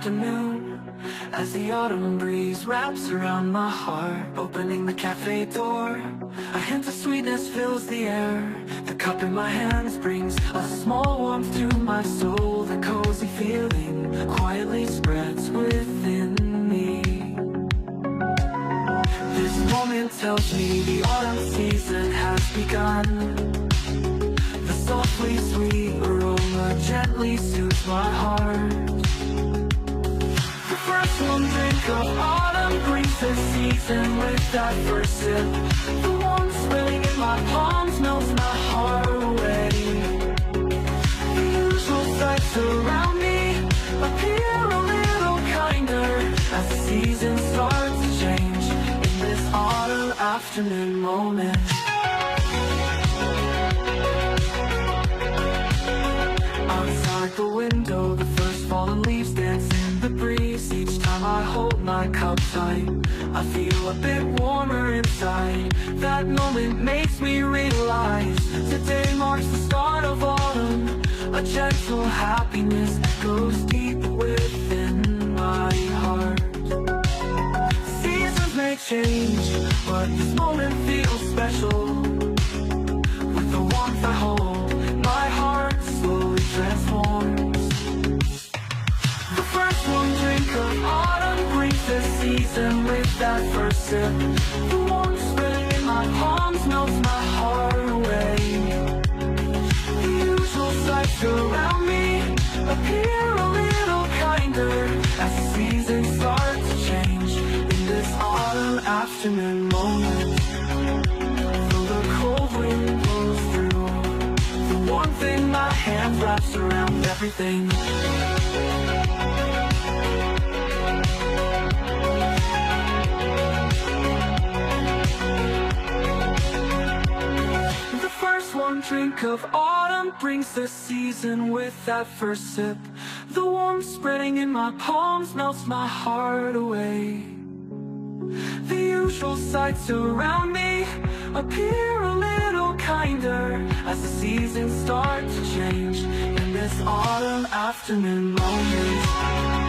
afternoon, as the autumn breeze wraps around my heart, opening the cafe door. A hint of sweetness fills the air. The cup in my hands brings a small warmth to my soul. The cozy feeling quietly spreads within me. This moment tells me the autumn season has begun. The softly sweet aroma gently soothes my heart. The first warm drink of autumn brings the season with that first sip. The warmth swelling in my palms melts my heart away. The usual sights around me appear a little kinder as the season starts to change in this autumn afternoon moment. Outside the window, the first fallen leaves dance in the breeze. Each time I hold my cup tight, I feel a bit warmer inside. That moment makes me realize today marks the start of autumn. A gentle happiness goes deep within my heart. Seasons may change, but this moment feels special. With the warmth I hold, my heart slowly transforms. The first warm drink of autumn brings the season with that first sip. The warmth spreading in my palms melts my heart away. The usual sights around me appear a little kinder as the season starts to change in this autumn afternoon moment. Though the cold wind blows through, the warmth in my hand wraps around everything. The first warm drink of autumn brings the season with that first sip. The warmth spreading in my palms melts my heart away. The usual sights around me appear a little kinder as the seasons start to change in this autumn afternoon moment.